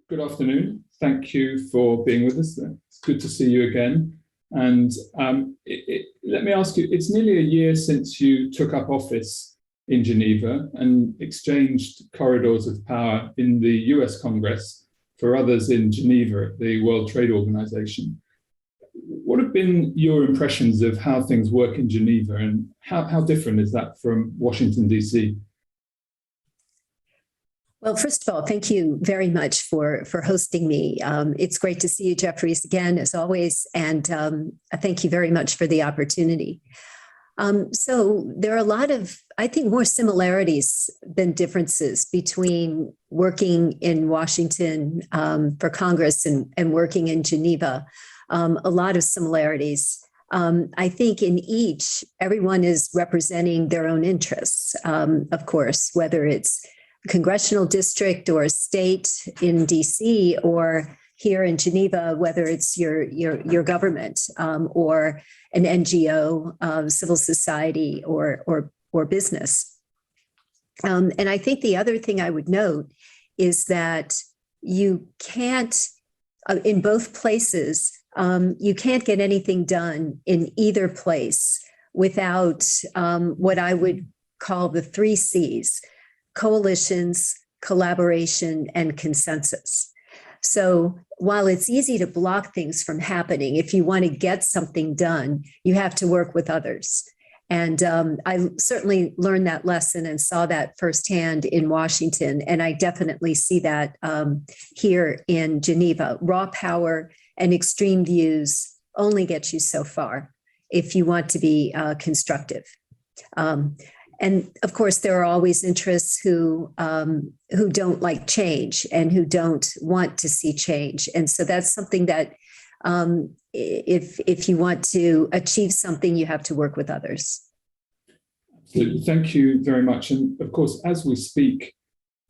Good afternoon. Thank you for being with us. It's good to see you again. And let me ask you, it's nearly a year since you took up office in Geneva and exchanged corridors of power in the US Congress for others in Geneva at the World Trade Organization. What have been your impressions of how things work in Geneva, and how different is that from Washington, DC? Well, first of all, thank you very much for hosting me. It's great to see you, Jeffries, again, as always, and thank you very much for the opportunity. So there are a lot of, I think, more similarities than differences between working in Washington for Congress and working in Geneva. A lot of similarities. I think in each, everyone is representing their own interests, of course, whether it's congressional district or state in DC, or here in Geneva, whether it's your government or an NGO, civil society, or business. And I think the other thing I would note is that you can't, in both places, you can't get anything done in either place without what I would call the 3 C's: coalitions, collaboration, and consensus. So while it's easy to block things from happening, if you want to get something done, you have to work with others. And I certainly learned that lesson and saw that firsthand in Washington. And I definitely see that here in Geneva. Raw power and extreme views only get you so far if you want to be constructive. And of course, there are always interests who don't like change and who don't want to see change. And so that's something that if you want to achieve something, you have to work with others. Absolutely. Thank you very much. And of course, as we speak,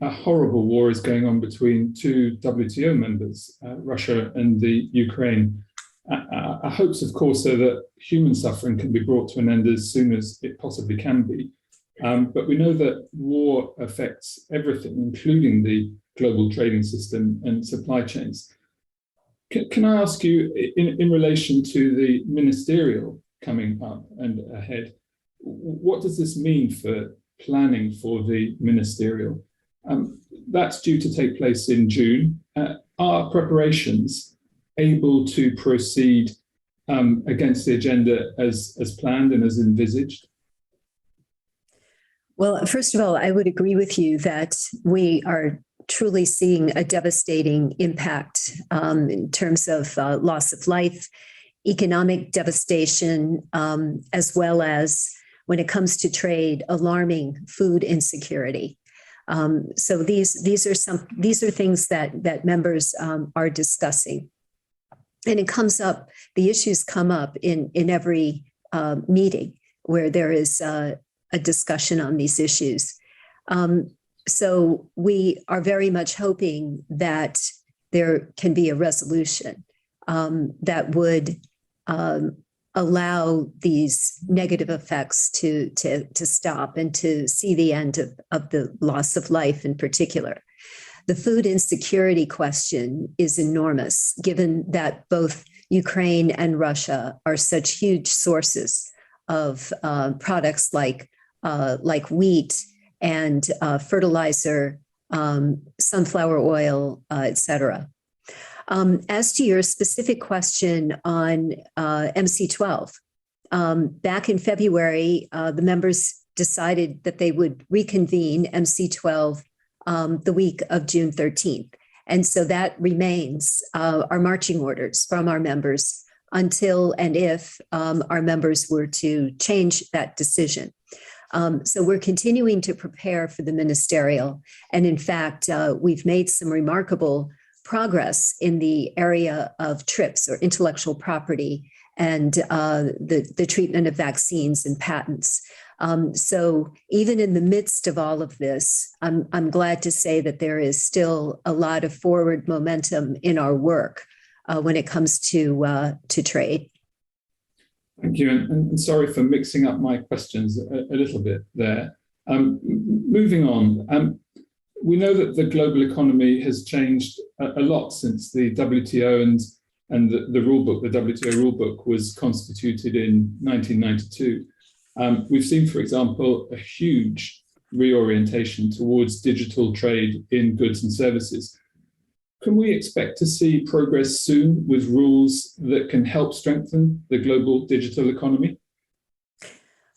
a horrible war is going on between 2 WTO members, Russia and the Ukraine. Our hopes, of course, are that human suffering can be brought to an end as soon as it possibly can be. But we know that war affects everything, including the global trading system and supply chains. Can I ask you, in relation to the ministerial coming up and ahead, what does this mean for planning for the ministerial? That's due to take place in June. Are preparations able to proceed against the agenda as planned and as envisaged? Well, first of all, I would agree with you that we are truly seeing a devastating impact in terms of loss of life, economic devastation, as well as, when it comes to trade, alarming food insecurity. So these are things that members are discussing, and the issues come up in every meeting where there is a discussion on these issues. So we are very much hoping that there can be a resolution that would allow these negative effects to stop and to see the end of the loss of life in particular. The food insecurity question is enormous, given that both Ukraine and Russia are such huge sources of products like wheat and fertilizer, sunflower oil, et cetera. As to your specific question on MC12, back in February, the members decided that they would reconvene MC12 the week of June 13th. And so that remains our marching orders from our members until and if our members were to change that decision. So we're continuing to prepare for the ministerial. And in fact, we've made some remarkable progress in the area of TRIPS, or intellectual property, and the treatment of vaccines and patents. So even in the midst of all of this, I'm glad to say that there is still a lot of forward momentum in our work when it comes to trade. Thank you, and sorry for mixing up my questions a little bit there. Moving on, We know that the global economy has changed a lot since the WTO and the rule book, the WTO rule book, was constituted in 1992. We've seen, for example, a huge reorientation towards digital trade in goods and services. Can we expect to see progress soon with rules that can help strengthen the global digital economy?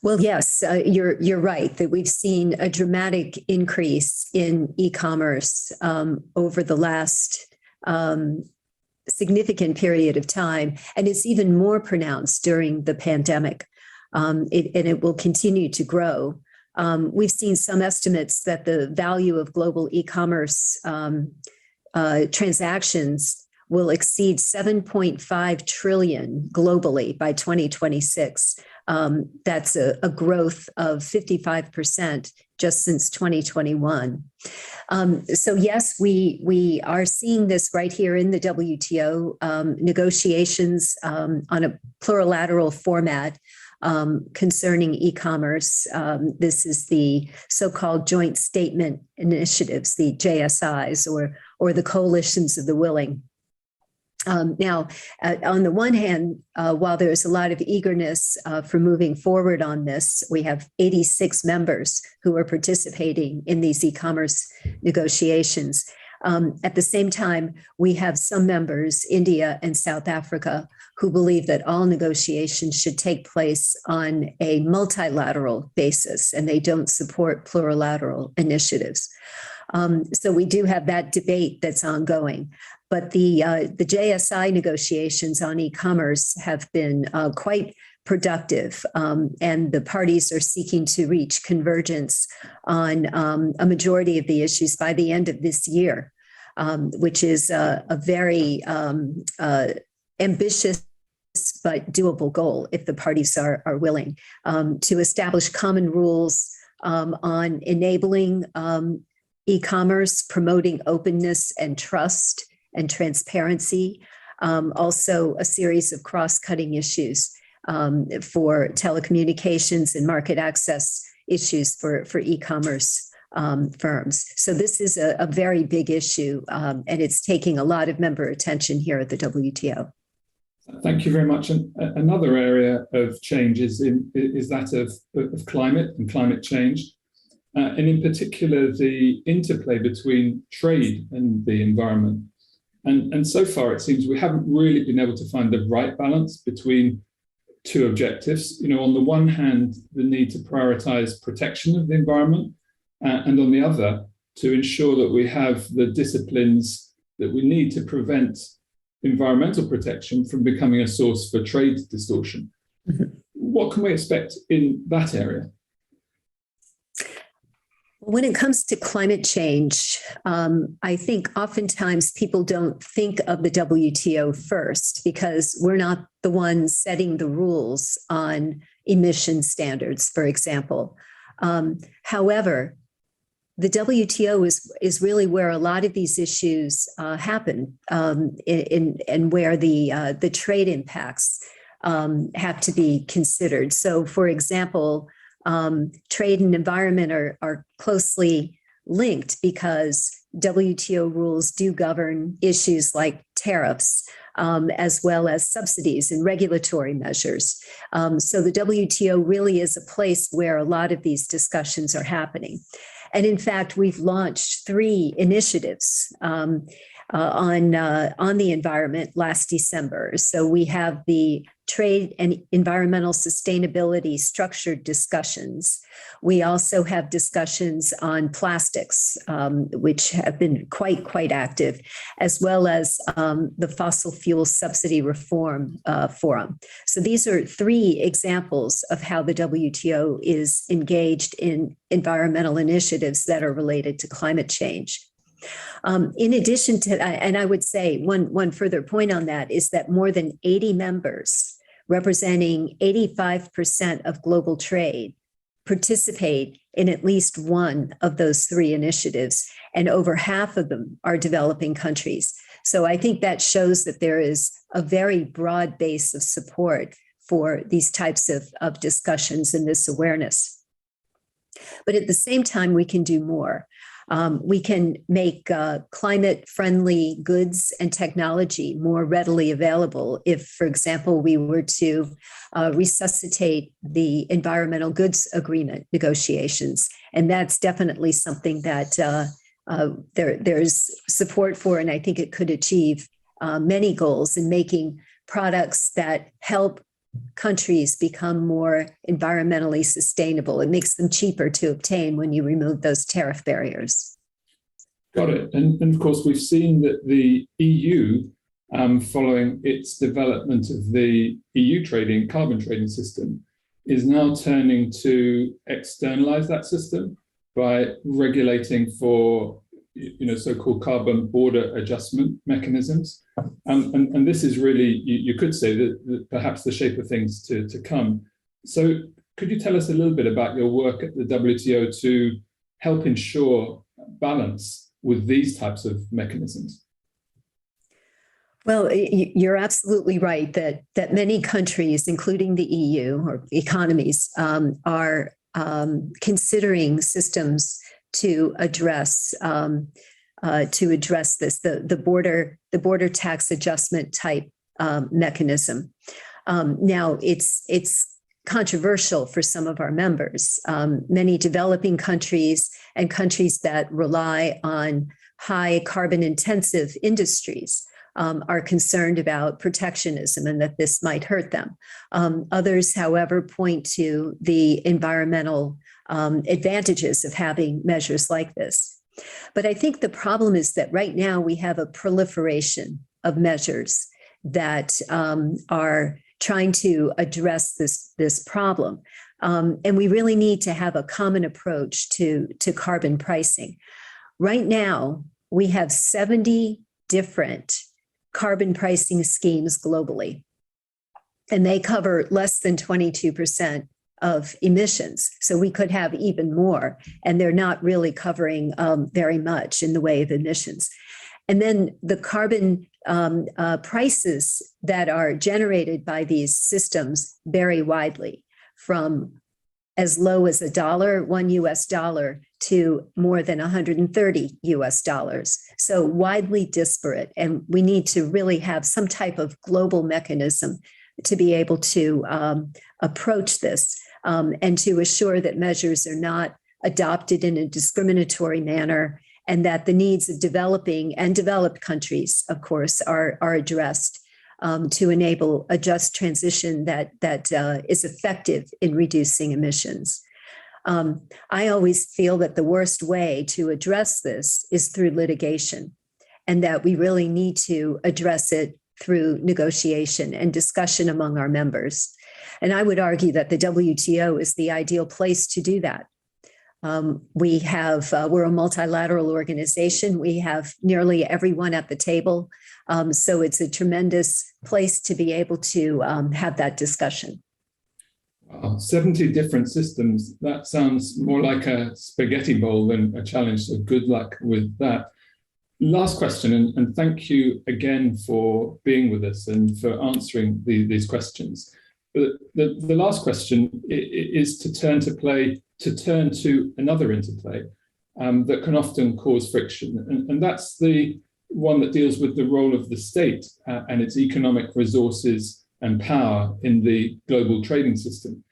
Well, yes, you're right that we've seen a dramatic increase in e-commerce over the last significant period of time, and it's even more pronounced during the pandemic, and it will continue to grow. We've seen some estimates that the value of global e-commerce transactions will exceed 7.5 trillion globally by 2026. That's a growth of 55% just since 2021. So yes, we are seeing this right here in the WTO negotiations on a plurilateral format concerning e-commerce. This is the so-called joint statement initiatives, the JSIs, or the coalitions of the willing. Now, on the one hand, while there's a lot of eagerness for moving forward on this, we have 86 members who are participating in these e-commerce negotiations. At the same time, we have some members, India and South Africa, who believe that all negotiations should take place on a multilateral basis, and they don't support plurilateral initiatives. So we do have that debate that's ongoing. But the JSI negotiations on e-commerce have been quite productive, and the parties are seeking to reach convergence on a majority of the issues by the end of this year, which is a very ambitious but doable goal if the parties are willing to establish common rules on enabling e-commerce, promoting openness and trust and transparency, also a series of cross-cutting issues for telecommunications and market access issues for e-commerce firms. So this is a very big issue, and it's taking a lot of member attention here at the WTO. Thank you very much. And another area of change is that of climate and climate change, and in particular the interplay between trade and the environment. And so far, it seems we haven't really been able to find the right balance between two objectives. You know, on the one hand, the need to prioritize protection of the environment, and on the other, to ensure that we have the disciplines that we need to prevent environmental protection from becoming a source for trade distortion. Mm-hmm. What can we expect in that area? When it comes to climate change, I think oftentimes people don't think of the WTO first because we're not the ones setting the rules on emission standards, for example. However, the WTO is really where a lot of these issues happen, and where the trade impacts have to be considered. So, for example, trade and environment are closely linked because WTO rules do govern issues like tariffs, as well as subsidies and regulatory measures. So the WTO really is a place where a lot of these discussions are happening. And in fact, we've launched 3 initiatives on the environment last December. So we have the trade and environmental sustainability structured discussions. We also have discussions on plastics, which have been quite active, as well as the fossil fuel subsidy reform forum. So these are 3 examples of how the WTO is engaged in environmental initiatives that are related to climate change. In addition to, and I would say one further point on that is that more than 80 members representing 85% of global trade participate in at least one of those 3 initiatives, and over half of them are developing countries. So I think that shows that there is a very broad base of support for these types of discussions and this awareness. But at the same time, we can do more. We can make climate-friendly goods and technology more readily available if, for example, we were to resuscitate the environmental goods agreement negotiations. And that's definitely something that there's support for, and I think it could achieve many goals in making products that help countries become more environmentally sustainable. It makes them cheaper to obtain when you remove those tariff barriers. Got it. And of course, we've seen that the EU, following its development of the EU carbon trading system, is now turning to externalize that system by regulating for so-called carbon border adjustment mechanisms. And this is really, you could say that perhaps the shape of things to come. So could you tell us a little bit about your work at the WTO to help ensure balance with these types of mechanisms? Well, you're absolutely right that many countries, including the EU or economies, are considering systems to address this, the border tax adjustment type mechanism. Now, it's controversial for some of our members. Many developing countries and countries that rely on high carbon intensive industries are concerned about protectionism and that this might hurt them. Others, however, point to the environmental advantages of having measures like this. But I think the problem is that right now we have a proliferation of measures that are trying to address this problem. And we really need to have a common approach to carbon pricing. Right now, we have 70 different carbon pricing schemes globally, and they cover less than 22% of emissions. So we could have even more, and they're not really covering very much in the way of emissions. And then the carbon prices that are generated by these systems vary widely, from as low as $1 US, to more than 130 US. So widely disparate. And we need to really have some type of global mechanism to be able to approach this and to assure that measures are not adopted in a discriminatory manner, and that the needs of developing and developed countries, of course, are addressed to enable a just transition that is effective in reducing emissions. I always feel that the worst way to address this is through litigation, and that we really need to address it through negotiation and discussion among our members. And I would argue that the WTO is the ideal place to do that. We're a multilateral organization. We have nearly everyone at the table. So it's a tremendous place to be able to have that discussion. 70 different systems. That sounds more like a spaghetti bowl than a challenge. So good luck with that. Last question, and thank you again for being with us and for answering these questions. But the last question is to turn to another interplay that can often cause friction. And that's the one that deals with the role of the state and its economic resources and power in the global trading system.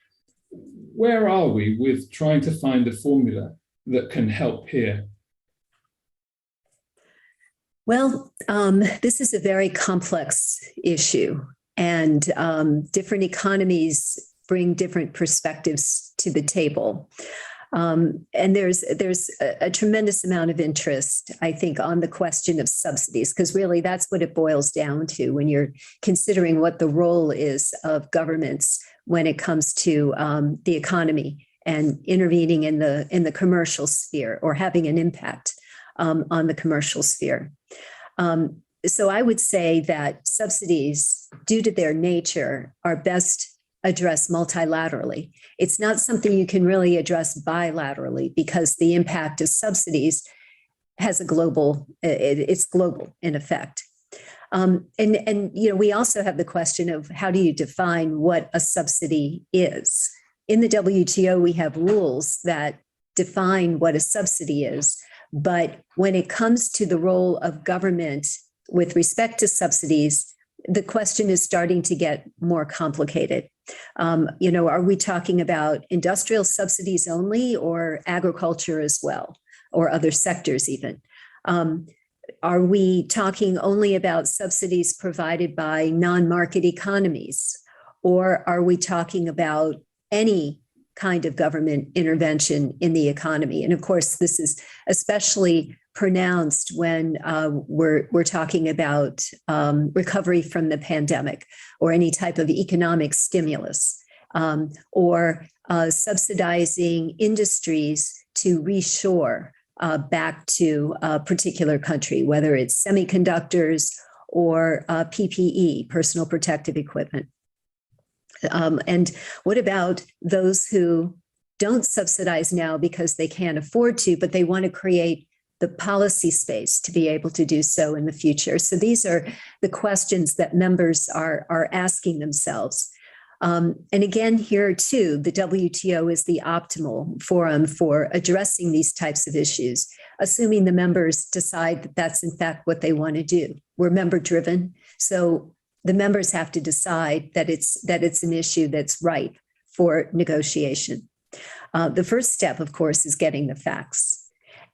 Where are we with trying to find a formula that can help here? Well, this is a very complex issue, and different economies bring different perspectives to the table. And there's a tremendous amount of interest, I think, on the question of subsidies, because really that's what it boils down to when you're considering what the role is of governments when it comes to the economy and intervening in the commercial sphere or having an impact on the commercial sphere. So I would say that subsidies, due to their nature, are best addressed multilaterally. It's not something you can really address bilaterally, because the impact of subsidies has it's global in effect. And we also have the question of how do you define what a subsidy is? In the WTO, we have rules that define what a subsidy is, But when it comes to the role of government with respect to subsidies, the question is starting to get more complicated. Are we talking about industrial subsidies only, or agriculture as well, or other sectors even? Are we talking only about subsidies provided by non-market economies, or are we talking about any kind of government intervention in the economy? And of course, this is especially pronounced when we're talking about recovery from the pandemic, or any type of economic stimulus, or subsidizing industries to reshore back to a particular country, whether it's semiconductors or PPE, personal protective equipment. And what about those who don't subsidize now because they can't afford to, but they want to create the policy space to be able to do so in the future? So these are the questions that members are asking themselves. And again, here too, the WTO is the optimal forum for addressing these types of issues, assuming the members decide that that's in fact what they want to do. We're member driven, so the members have to decide that it's an issue that's ripe for negotiation. The first step, of course, is getting the facts.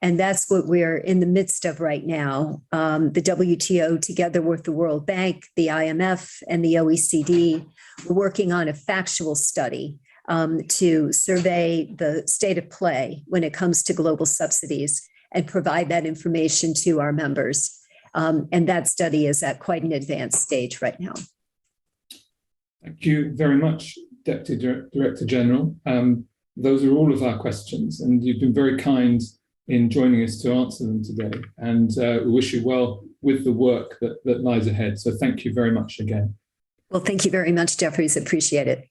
And that's what we're in the midst of right now. The WTO, together with the World Bank, the IMF, and the OECD, we're working on a factual study to survey the state of play when it comes to global subsidies and provide that information to our members. And that study is at quite an advanced stage right now. Thank you very much, Deputy Director General. Those are all of our questions, and you've been very kind in joining us to answer them today. And we wish you well with the work that lies ahead. So thank you very much again. Well, thank you very much, Jeffries. Appreciate it.